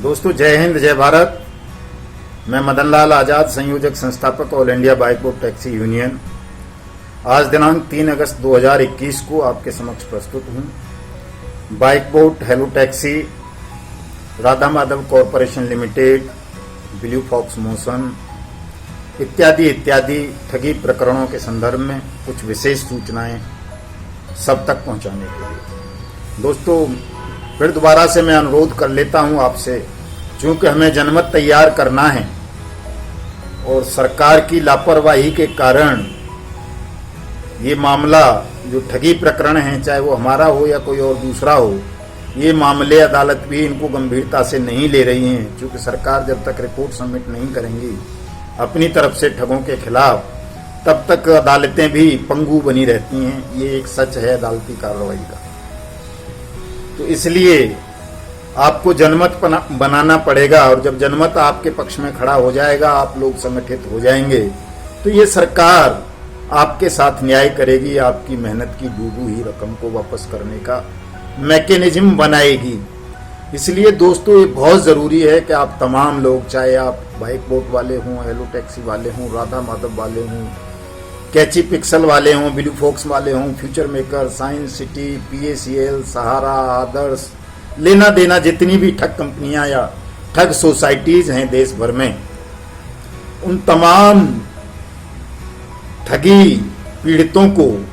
दोस्तों जय हिंद जय भारत। मैं मदन लाल आजाद, संयोजक संस्थापक all India bike boat taxi union, आज दिनांक 3 अगस्त 2021 को आपके समक्ष प्रस्तुत हूँ। Bike bot, hello taxi, Radha Madhav corporation limited, blue fox motion इत्यादि इत्यादि ठगी प्रकरणों के संदर्भ में कुछ विशेष सूचनाएं सब तक पहुंचाने के लिए दोस्तों फिर दोबारा से मैं अनुरोध कर लेता हूं आपसे, क्योंकि हमें जनमत तैयार करना है और सरकार की लापरवाही के कारण ये मामला जो ठगी प्रकरण है, चाहे वो हमारा हो या कोई और दूसरा हो, ये मामले अदालत भी इनको गंभीरता से नहीं ले रही हैं। क्योंकि सरकार जब तक रिपोर्ट सबमिट नहीं करेंगी अपनी तरफ से ठगों के खिलाफ, तब तक अदालतें भी पंगु बनी रहती हैं। ये एक सच है अदालती कार्रवाई का। तो इसलिए आपको जनमत बनाना पड़ेगा, और जब जनमत आपके पक्ष में खड़ा हो जाएगा, आप लोग संगठित हो जाएंगे, तो ये सरकार आपके साथ न्याय करेगी, आपकी मेहनत की डूबी हुई रकम को वापस करने का मैकेनिज्म बनाएगी। इसलिए दोस्तों ये बहुत ज़रूरी है कि आप तमाम लोग, चाहे आप बाइक बोट वाले हों, हेलो टैक्सी वाले हों, राधा माधव वाले हों, कैची पिक्सल वाले हों, ब्लू फॉक्स वाले हों, future maker, science city, PACL, सहारा, आदर्श, लेना देना जितनी भी ठग कंपनियां या ठग सोसाइटीज हैं देश भर में, उन तमाम ठगी पीड़ितों को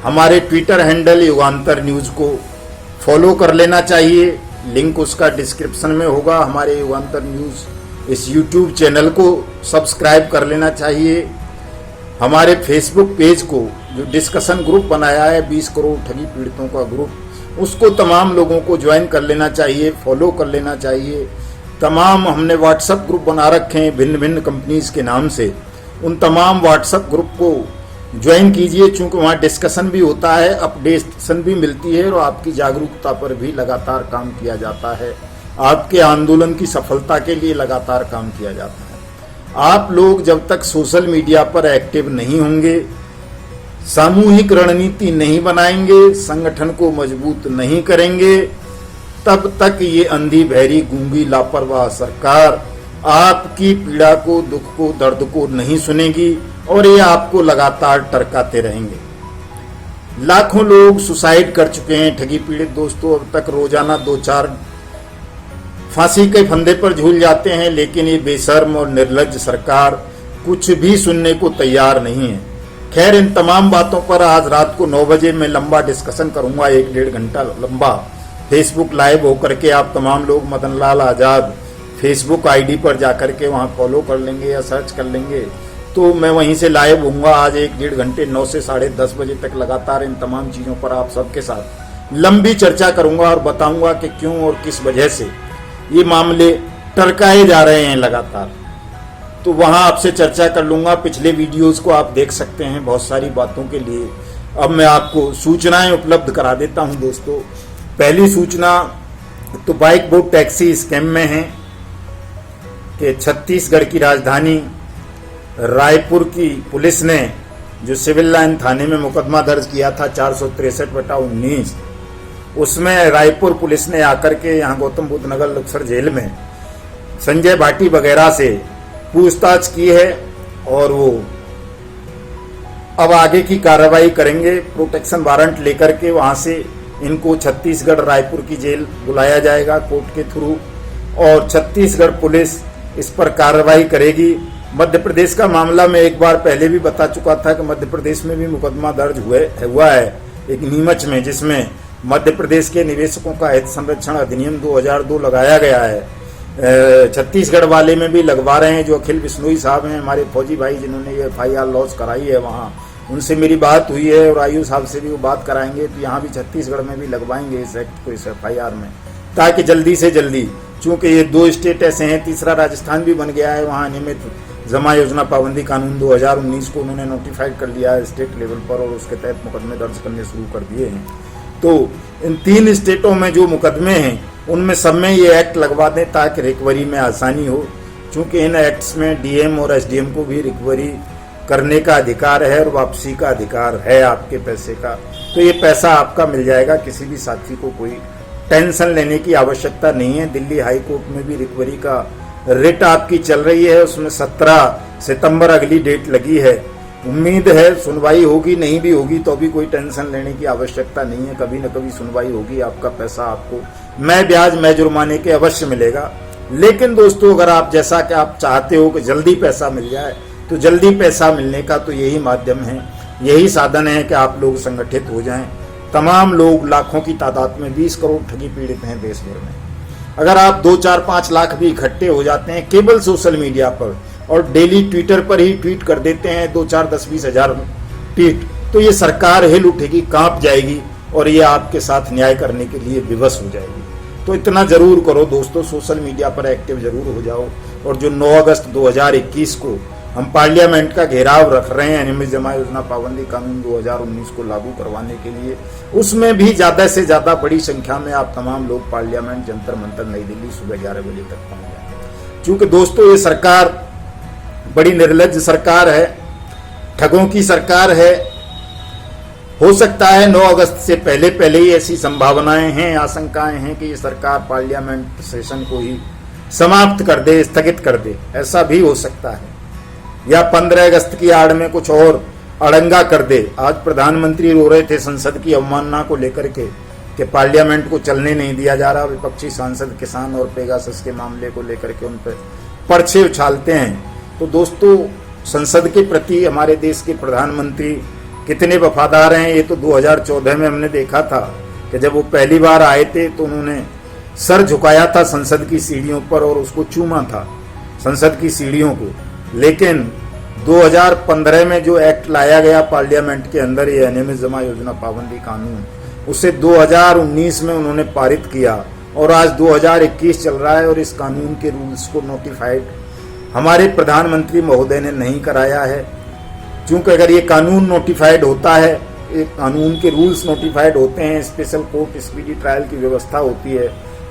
हमारे ट्विटर हैंडल युगांतर न्यूज को फॉलो कर लेना चाहिए। लिंक उसका डिस्क्रिप्शन में होगा। हमारे युगांतर न्यूज इस YouTube चैनल को सब्सक्राइब कर लेना चाहिए। हमारे फेसबुक पेज को जो डिस्कशन ग्रुप बनाया है 20 करोड़ ठगी पीड़ितों का ग्रुप, उसको तमाम लोगों को ज्वाइन कर लेना चाहिए, फॉलो कर लेना चाहिए। तमाम हमने व्हाट्सएप ग्रुप बना रखे हैं भिन्न भिन्न कंपनीज के नाम से, उन तमाम व्हाट्सएप ग्रुप को ज्वाइन कीजिए, चूँकि वहाँ डिस्कशन भी होता है, अपडेशन भी मिलती है और आपकी जागरूकता पर भी लगातार काम किया जाता है। आपके आंदोलन की सफलता के लिए लगातार काम किया जाता है। आप लोग जब तक सोशल मीडिया पर एक्टिव नहीं होंगे, सामूहिक रणनीति नहीं बनाएंगे, संगठन को मजबूत नहीं करेंगे, तब तक ये अंधी बहरी गूंगी लापरवाह सरकार आपकी पीड़ा को, दुख को, दर्द को नहीं सुनेगी और ये आपको लगातार टरकाते रहेंगे। लाखों लोग सुसाइड कर चुके हैं ठगी पीड़ित दोस्तों। अब तक रोजाना 2-4 फांसी के फंदे पर झूल जाते हैं, लेकिन ये बेशर्म और निर्लज्ज सरकार कुछ भी सुनने को तैयार नहीं है। खैर, इन तमाम बातों पर आज रात को 9 बजे मैं लंबा डिस्कशन करूंगा, 1-1.5 घंटा लंबा फेसबुक लाइव होकर के। आप तमाम लोग मदन लाल आजाद फेसबुक ID पर जाकर के वहाँ फॉलो कर लेंगे या सर्च कर लेंगे, तो मैं वहीं से लाइव होऊंगा आज 1-1.5 घंटे 9 से 10:30 बजे तक लगातार इन तमाम चीज़ों पर आप सबके साथ लंबी चर्चा करूंगा और बताऊंगा कि क्यों और किस वजह से ये मामले टरकाए जा रहे हैं लगातार। तो वहाँ आपसे चर्चा कर लूँगा। पिछले वीडियोस को आप देख सकते हैं बहुत सारी बातों के लिए। अब मैं आपको सूचनाएं उपलब्ध करा देता हूँ दोस्तों। पहली सूचना तो बाइक बोट टैक्सी स्कैम में है कि छत्तीसगढ़ की राजधानी रायपुर की पुलिस ने जो सिविल लाइन थाने में मुकदमा दर्ज किया था 463/19, उसमें रायपुर पुलिस ने आकर के यहाँ गौतम बुद्ध नगर लुक्सर जेल में संजय भाटी वगैरह से पूछताछ की है और वो अब आगे की कार्रवाई करेंगे। प्रोटेक्शन वारंट लेकर के वहाँ से इनको छत्तीसगढ़ रायपुर की जेल बुलाया जाएगा कोर्ट के थ्रू, और छत्तीसगढ़ पुलिस इस पर कार्रवाई करेगी। मध्य प्रदेश का मामला मैं एक बार पहले भी बता चुका था कि मध्य प्रदेश में भी मुकदमा दर्ज हुआ है एक नीमच में, जिसमें मध्य प्रदेश के निवेशकों का हित संरक्षण अधिनियम 2002 लगाया गया है। छत्तीसगढ़ वाले में भी लगवा रहे हैं। जो अखिल बिश्नोई साहब हैं, हमारे फौजी भाई जिन्होंने ये FIR लॉन्च कराई है, वहाँ उनसे मेरी बात हुई है और आयु साहब से भी वो बात कराएंगे। तो यहाँ भी छत्तीसगढ़ में भी लगवाएंगे इस एक्ट को, इस FIR में, ताकि जल्दी से जल्दी, चूँकि ये 2 स्टेट ऐसे हैं, तीसरा राजस्थान भी बन गया है, वहाँ नियमित जमा योजना पाबंदी कानून 2019 को उन्होंने नोटिफाइड कर लिया है स्टेट लेवल पर, और उसके तहत मुकदमे दर्ज करने शुरू कर दिए हैं। तो इन 3 स्टेटों में जो मुकदमे हैं उनमें सब में ये एक्ट लगवा दें ताकि रिकवरी में आसानी हो। चूँकि इन एक्ट्स में DM और SDM को भी रिकवरी करने का अधिकार है और वापसी का अधिकार है आपके पैसे का। तो ये पैसा आपका मिल जाएगा, किसी भी साथी को कोई टेंशन लेने की आवश्यकता नहीं है। दिल्ली हाई कोर्ट में भी रिकवरी का रिट आपकी चल रही है, उसमें 17 सितंबर अगली डेट लगी है। उम्मीद है सुनवाई होगी, नहीं भी होगी तो भी कोई टेंशन लेने की आवश्यकता नहीं है, कभी न कभी सुनवाई होगी, आपका पैसा आपको मैं ब्याज मैं जुर्माने के अवश्य मिलेगा। लेकिन दोस्तों, अगर आप जैसा कि आप चाहते हो कि जल्दी पैसा मिल जाए, तो जल्दी पैसा मिलने का तो यही माध्यम है, यही साधन है कि आप लोग संगठित हो जाएं। तमाम लोग लाखों की तादाद में 20 करोड़ ठगी पीड़ित हैं देश भर में। अगर आप 2, 4, 5 लाख भी इकट्ठे हो जाते हैं केवल सोशल मीडिया पर और डेली ट्विटर पर ही ट्वीट कर देते हैं 2, 4, 10, 20 हजार ट्वीट, तो ये सरकार हिल उठेगी, कांप जाएगी और ये आपके साथ न्याय करने के लिए विवश हो जाएगी। तो इतना जरूर करो दोस्तों, सोशल मीडिया पर एक्टिव जरूर हो जाओ। और जो 9 अगस्त 2021 को हम पार्लियामेंट का घेराव रख रहे हैं नियमित जमा योजना पाबंदी कानून 2019 को लागू करवाने के लिए, उसमें भी ज्यादा से ज्यादा बड़ी संख्या में आप तमाम लोग पार्लियामेंट जंतर मंतर नई दिल्ली सुबह 11 बजे तक पहुंच जाए। क्योंकि दोस्तों, ये सरकार बड़ी निर्लज्ज सरकार है, ठगों की सरकार है। हो सकता है 9 अगस्त से पहले ही ऐसी संभावनाएं हैं, आशंकाएं हैं कि ये सरकार पार्लियामेंट सेशन को ही समाप्त कर दे, स्थगित कर दे, ऐसा भी हो सकता है। या 15 अगस्त की आड़ में कुछ और अड़ंगा कर दे। आज प्रधानमंत्री रो रहे थे संसद की अवमानना को लेकर के कि पार्लियामेंट को चलने नहीं दिया जा रहा। विपक्षी सांसद किसान और पेगासस के मामले को लेकर के उन पर पर्चे उछालते हैं। तो दोस्तों, संसद के प्रति हमारे देश के प्रधानमंत्री कितने वफादार हैं, ये तो 2014 में हमने देखा था कि जब वो पहली बार आए थे तो उन्होंने सर झुकाया था संसद की सीढ़ियों पर और उसको चूमा था संसद की सीढ़ियों को। लेकिन 2015 में जो एक्ट लाया गया पार्लियामेंट के अंदर, ये अनियमित जमा योजना पाबंदी कानून, उसे 2019 में उन्होंने पारित किया और आज 2021 चल रहा है और इस कानून के रूल्स को नोटिफाइड हमारे प्रधानमंत्री महोदय ने नहीं कराया है। क्योंकि अगर ये कानून नोटिफाइड होता है, ये कानून के रूल्स नोटिफाइड होते हैं, स्पेशल कोर्ट स्पीडी ट्रायल की व्यवस्था होती है,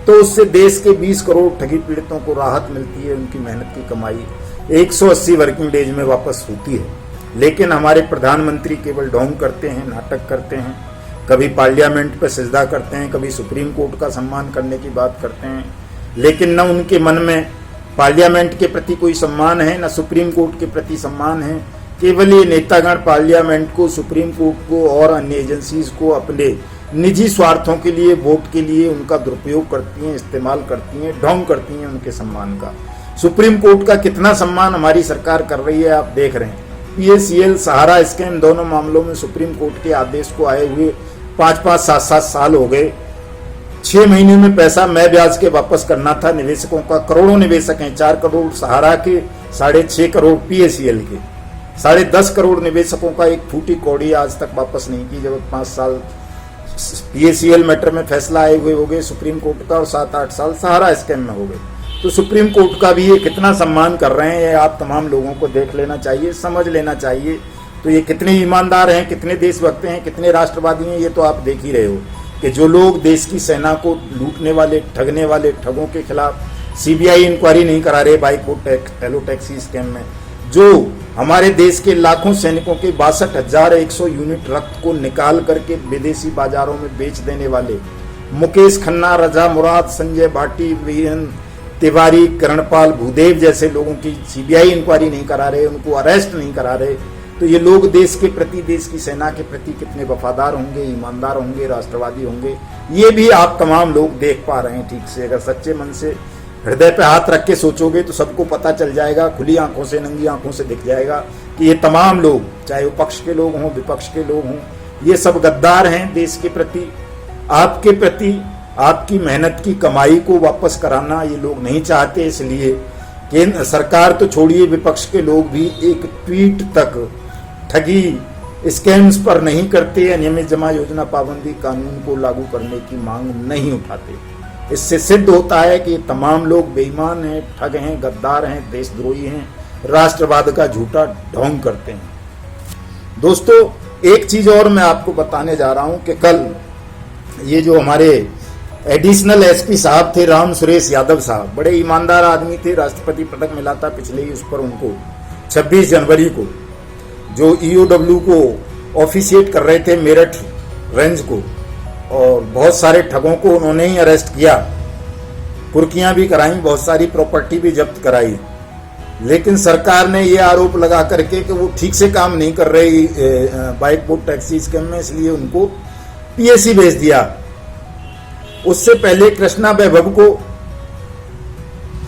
तो उससे देश के 20 करोड़ ठगी पीड़ितों को राहत मिलती है, उनकी मेहनत की कमाई 180 वर्किंग डेज में वापस होती है। लेकिन हमारे प्रधानमंत्री केवल ढोंग करते हैं, नाटक करते हैं, कभी पार्लियामेंट पर सजदा करते हैं, कभी सुप्रीम कोर्ट का सम्मान करने की बात करते हैं, लेकिन न उनके मन में पार्लियामेंट के प्रति कोई सम्मान है, न सुप्रीम कोर्ट के प्रति सम्मान है। केवल ये नेतागण पार्लियामेंट को, सुप्रीम कोर्ट को और अन्य एजेंसीज को अपने निजी स्वार्थों के लिए, वोट के लिए उनका दुरुपयोग करती हैं, इस्तेमाल करती हैं, ढोंग करती हैं उनके सम्मान का। सुप्रीम कोर्ट का कितना सम्मान हमारी सरकार कर रही है, आप देख रहे हैं। PACL, सहारा स्कैम, दोनों मामलों में सुप्रीम कोर्ट के आदेश को आए हुए 5-5, 7-7 साल हो गए। 6 महीने में पैसा मैं ब्याज के वापस करना था निवेशकों का। करोड़ों निवेशक हैं, 4 करोड़ सहारा के, 6.5 करोड़ PACL के, 10.5 करोड़ निवेशकों का एक फूटी कौड़ी आज तक वापस नहीं की। जब 5 साल PACL मैटर में फैसला आए हुए हो गए सुप्रीम कोर्ट का और 7-8 साल सहारा स्कैम में हो गए। तो सुप्रीम कोर्ट का भी ये कितना सम्मान कर रहे हैं, ये आप तमाम लोगों को देख लेना चाहिए, समझ लेना चाहिए। तो ये कितने ईमानदार हैं, कितने देशभक्त हैं, कितने राष्ट्रवादी हैं, ये तो आप देख ही रहे हो कि जो लोग देश की सेना को लूटने वाले, ठगने वाले ठगों के खिलाफ CBI इंक्वायरी नहीं करा रहे बाइकोट एलो टैक्सी स्कैम में, जो हमारे देश के लाखों सैनिकों के 62,100 यूनिट रक्त को निकाल करके विदेशी बाजारों में बेच देने वाले मुकेश खन्ना, रजा मुराद, संजय भाटी, वीरेंद्र तिवारी, करणपाल, भूदेव जैसे लोगों की CBI इंक्वायरी नहीं करा रहे, उनको अरेस्ट नहीं करा रहे। तो ये लोग देश के प्रति, देश की सेना के प्रति कितने वफादार होंगे, ईमानदार होंगे, राष्ट्रवादी होंगे, ये भी आप तमाम लोग देख पा रहे हैं ठीक से। अगर सच्चे मन से हृदय पे हाथ रख के सोचोगे तो सबको पता चल जाएगा, खुली आंखों से, नंगी आंखों से दिख जाएगा कि ये तमाम लोग, चाहे वो पक्ष के लोग हों, विपक्ष के लोग हों, ये सब गद्दार हैं देश के प्रति, आपके प्रति। आपकी मेहनत की कमाई को वापस कराना ये लोग नहीं चाहते, इसलिए केंद्र सरकार तो छोड़िए, विपक्ष के लोग भी एक ट्वीट तक ठगी स्कैम्स पर नहीं करते, अनियमित जमा योजना पाबंदी कानून को लागू करने की मांग नहीं उठाते। इससे सिद्ध होता है कि तमाम लोग बेईमान हैं, ठग हैं, गद्दार हैं, देशद्रोही हैं, राष्ट्रवाद का झूठा ढोंग करते हैं। दोस्तों, एक चीज और मैं आपको बताने जा रहा हूं कि कल ये जो हमारे एडिशनल SP साहब थे, राम सुरेश यादव साहब, बड़े ईमानदार आदमी थे, राष्ट्रपति पदक मिला था पिछले ही उस पर उनको 26 जनवरी को। जो ईओडब्ल्यू को ऑफिशिएट कर रहे थे मेरठ रेंज को, और बहुत सारे ठगों को उन्होंने ही अरेस्ट किया, कुर्कियां भी कराई, बहुत सारी प्रॉपर्टी भी जब्त कराई। लेकिन सरकार ने ये आरोप लगा करके कि वो ठीक से काम नहीं कर रही बाइक बोट टैक्सी स्कैम में, इसलिए उनको पीएसी भेज दिया। उससे पहले कृष्णा वैभव को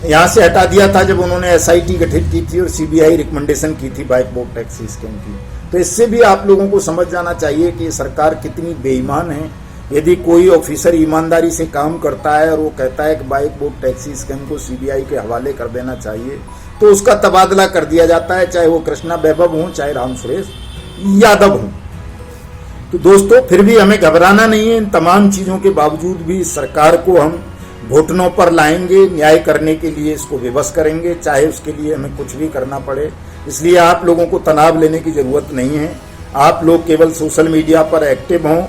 यहां से हटा दिया था जब उन्होंने एसआईटी गठित की थी और सीबीआई रिकमेंडेशन की थी बाइक बोट टैक्सी स्कैम की। तो इससे भी आप लोगों को समझ जाना चाहिए कि सरकार कितनी बेईमान है। यदि कोई ऑफिसर ईमानदारी से काम करता है और वो कहता है कि बाइक बोट टैक्सी स्कैम को सीबीआई के हवाले कर देना चाहिए, तो उसका तबादला कर दिया जाता है, चाहे वो कृष्णा वैभव हो, चाहे राम सुरेश यादव हो। तो दोस्तों, फिर भी हमें घबराना नहीं है। इन तमाम चीजों के बावजूद भी सरकार को हम घुटनों पर लाएंगे, न्याय करने के लिए इसको विवश करेंगे, चाहे उसके लिए हमें कुछ भी करना पड़े। इसलिए आप लोगों को तनाव लेने की जरूरत नहीं है। आप लोग केवल सोशल मीडिया पर एक्टिव हों,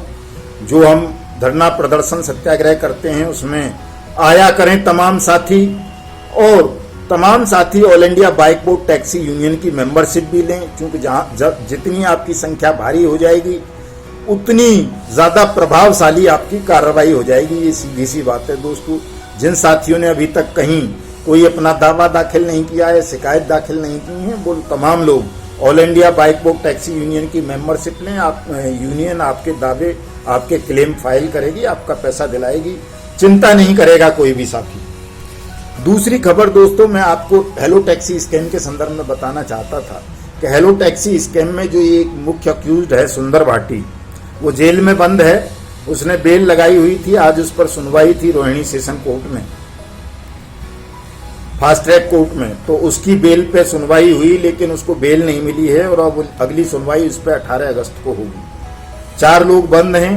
जो हम धरना प्रदर्शन सत्याग्रह करते हैं उसमें आया करें तमाम साथी, और तमाम साथी all India bike boat taxi union की मेंबरशिप भी लें, क्योंकि जितनी आपकी संख्या भारी हो जाएगी उतनी ज्यादा प्रभावशाली आपकी कार्रवाई हो जाएगी। ये सीधी सी बात है दोस्तों। जिन साथियों ने अभी तक कहीं कोई अपना दावा दाखिल नहीं किया है, शिकायत दाखिल नहीं की है, वो तमाम लोग all India bike boat taxi union की मेंबरशिप लें। आप यूनियन आपके दावे, आपके क्लेम फाइल करेगी, आपका पैसा दिलाएगी, चिंता नहीं करेगा कोई भी साथी। दूसरी खबर दोस्तों, मैं आपको हेलो टैक्सी स्कैम के संदर्भ में बताना चाहता था कि हेलो टैक्सी स्कैम में जो ये मुख्य अक्यूज्ड है सुंदर भाटी, वो जेल में बंद है। उसने बेल लगाई हुई थी, आज उस पर सुनवाई थी रोहिणी सेशन कोर्ट में, फास्ट ट्रैक कोर्ट में। तो उसकी बेल पे सुनवाई हुई, लेकिन उसको बेल नहीं मिली है और अब अगली सुनवाई उस पर 18 अगस्त को होगी। 4 लोग बंद हैं,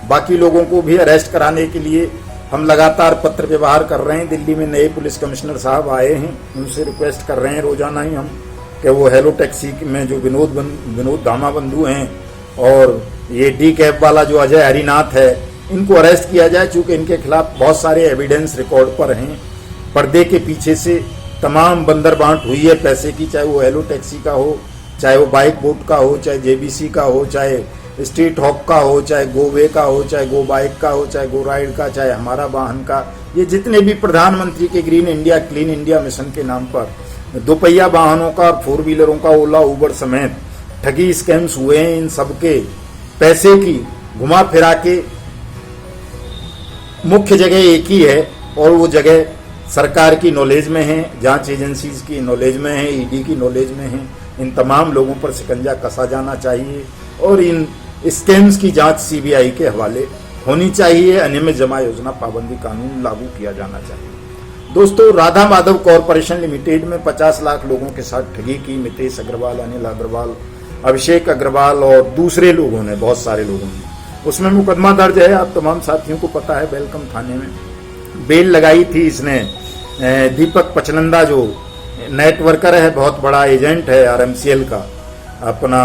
बाकी लोगों को भी अरेस्ट कराने के लिए हम लगातार पत्र व्यवहार कर रहे हैं। दिल्ली में नए पुलिस कमिश्नर साहब आए हैं, उनसे रिक्वेस्ट कर रहे हैं रोजाना ही हम कि वो हेलो टैक्सी में जो विनोद धामा बंधु हैं और ये डी कैब वाला जो अजय हरिनाथ है, इनको अरेस्ट किया जाए, चूंकि इनके खिलाफ बहुत सारे एविडेंस रिकॉर्ड पर हैं। पर्दे के पीछे से तमाम बंदरबांट हुई है पैसे की, चाहे वो हेलो टैक्सी का हो, चाहे वो बाइक बोट का हो, चाहे जेबीसी का हो, चाहे स्ट्रीट हॉक का हो, चाहे गोवे का हो, चाहे गो बाइक का हो, चाहे गो राइड का, चाहे हमारा वाहन का। ये जितने भी प्रधानमंत्री के green India clean India mission के नाम पर दोपहिया वाहनों का, 4 व्हीलरों का, ओला उबर समेत ठगी स्कैम्स हुए हैं, इन सबके पैसे की घुमा फिरा के मुख्य जगह एक ही है, और वो जगह सरकार की नॉलेज में है, जांच एजेंसीज की नॉलेज में है, ईडी की नॉलेज में है। इन तमाम लोगों पर शिकंजा कसा जाना चाहिए और इन स्कैम्स की जांच सीबीआई के हवाले होनी चाहिए। अनियमित जमा योजना पाबंदी कानून लागू किया जाना चाहिए। दोस्तों, राधा माधव कॉरपोरेशन लिमिटेड में 50 लाख लोगों के साथ ठगी की मितेश अग्रवाल, अनिल अग्रवाल, अभिषेक अग्रवाल और दूसरे लोगों ने, बहुत सारे लोगों ने। उसमें मुकदमा दर्ज है, आप तमाम साथियों को पता है। वेलकम थाने में बेल लगाई थी इसने। दीपक पचनंदा जो नेटवर्कर है, बहुत बड़ा एजेंट है आरएमसीएल का, अपना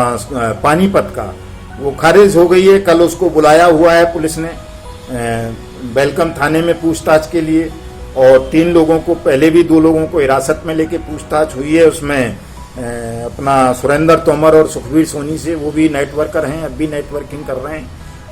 पानीपत का, वो खारिज हो गई है। कल उसको बुलाया हुआ है पुलिस ने वेलकम थाने में पूछताछ के लिए, और 3 लोगों को, पहले भी 2 लोगों को हिरासत में लेके पूछताछ हुई है। उसमें अपना सुरेंद्र तोमर और सुखबीर सोनी से, वो भी नेटवर्कर हैं, अब भी नेटवर्किंग कर रहे हैं।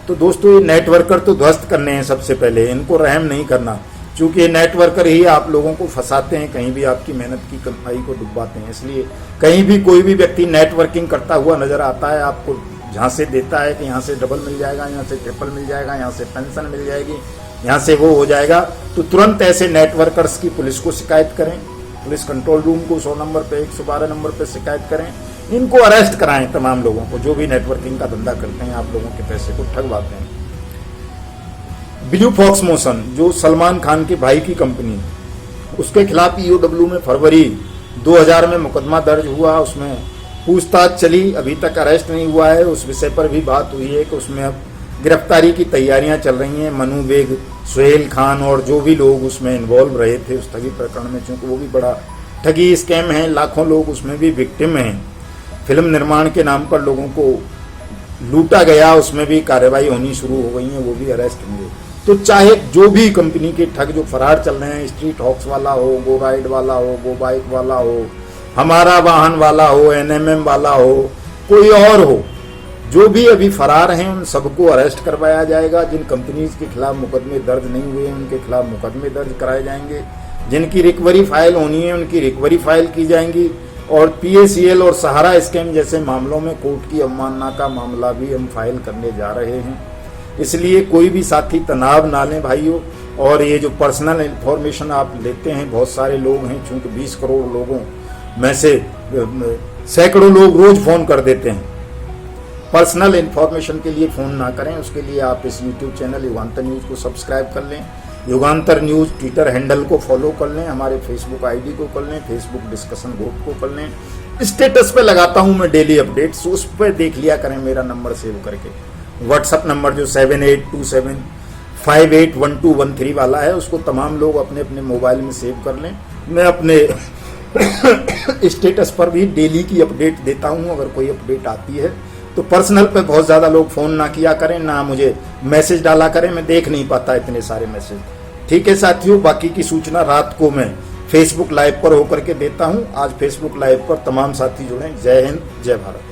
तो दोस्तों, ये नेटवर्कर तो ध्वस्त करने हैं सबसे पहले, इनको रहम नहीं करना, क्योंकि ये नेटवर्कर ही आप लोगों को फंसाते हैं, कहीं भी आपकी मेहनत की कमाई को डुबाते हैं। इसलिए कहीं भी कोई भी व्यक्ति नेटवर्किंग करता हुआ नजर आता है, आपको झांसे देता है कि यहाँ से डबल मिल जाएगा, यहाँ से ट्रिपल मिल जाएगा, यहाँ से पेंशन मिल जाएगी, यहाँ से वो हो जाएगा, तो तुरंत ऐसे नेटवर्कर्स की पुलिस को शिकायत करें, पुलिस कंट्रोल रूम को 100 नंबर पे, 112 नंबर पे शिकायत करें। इनको अरेस्ट कराएं, तमाम लोगों को जो भी नेटवर्किंग का धंधा करते हैं, आप लोगों के पैसे को ठगवाते हैं। ब्लू फॉक्स मोशन जो सलमान खान के भाई की कंपनी, उसके खिलाफ ईओडब्ल्यू में फरवरी 2000 में मुकदमा दर्ज हुआ, उसमें पूछताछ चली, अभी तक अरेस्ट नहीं हुआ है। उस विषय पर भी बात हुई है कि उसमें अब गिरफ्तारी की तैयारियां चल रही हैं। मनु बेग, सुहेल खान और जो भी लोग उसमें इन्वॉल्व रहे थे उस ठगी प्रकरण में, चूंकि वो भी बड़ा ठगी स्कैम है, लाखों लोग उसमें भी विक्टिम हैं। फिल्म निर्माण के नाम पर लोगों को लूटा गया, उसमें भी कार्रवाई होनी शुरू हो गई है, वो भी अरेस्ट होंगे। तो चाहे जो भी कंपनी के ठग जो फरार चल रहे हैं, स्ट्रीट हॉक्स वाला हो, गो राइड वाला हो, गो बाइक वाला हो, हमारा वाहन वाला हो, एनएमएम वाला हो, कोई और हो, जो भी अभी फरार हैं उन सबको अरेस्ट करवाया जाएगा। जिन कंपनीज के खिलाफ मुकदमे दर्ज नहीं हुए उनके खिलाफ मुकदमे दर्ज कराए जाएंगे। जिनकी रिकवरी फाइल होनी है उनकी रिकवरी फाइल की जाएंगी। और PACL और सहारा स्कैम जैसे मामलों में कोर्ट की अवमानना का मामला भी हम फाइल करने जा रहे हैं। इसलिए कोई भी साथी तनाव ना लें भाइयों। और ये जो पर्सनल इंफॉर्मेशन आप लेते हैं, बहुत सारे लोग हैं, चूंकि 20 करोड़ लोगों में से सैकड़ों लोग रोज फोन कर देते हैं। पर्सनल इंफॉर्मेशन के लिए फोन ना करें। उसके लिए आप इस YouTube चैनल युगांतर न्यूज को सब्सक्राइब कर लें, युगांतर न्यूज ट्विटर हैंडल को फॉलो कर लें, हमारे फेसबुक ID को कर लें, फेसबुक डिस्कशन ग्रुप को कर लें। स्टेटस पे लगाता हूं मैं डेली अपडेट्स, उस पर देख लिया करें मेरा नंबर सेव करके। व्हाट्सअप नंबर जो 7827581213 वाला है, उसको तमाम लोग अपने अपने मोबाइल में सेव कर लें। मैं अपने स्टेटस पर भी डेली की अपडेट देता हूं। अगर कोई अपडेट आती है तो पर्सनल पे बहुत ज़्यादा लोग फ़ोन ना किया करें, ना मुझे मैसेज डाला करें, मैं देख नहीं पाता इतने सारे मैसेज। ठीक है साथियों, बाकी की सूचना रात को मैं फेसबुक लाइव पर होकर के देता हूं। आज फेसबुक लाइव पर तमाम साथी जुड़े। जय हिंद, जय भारत।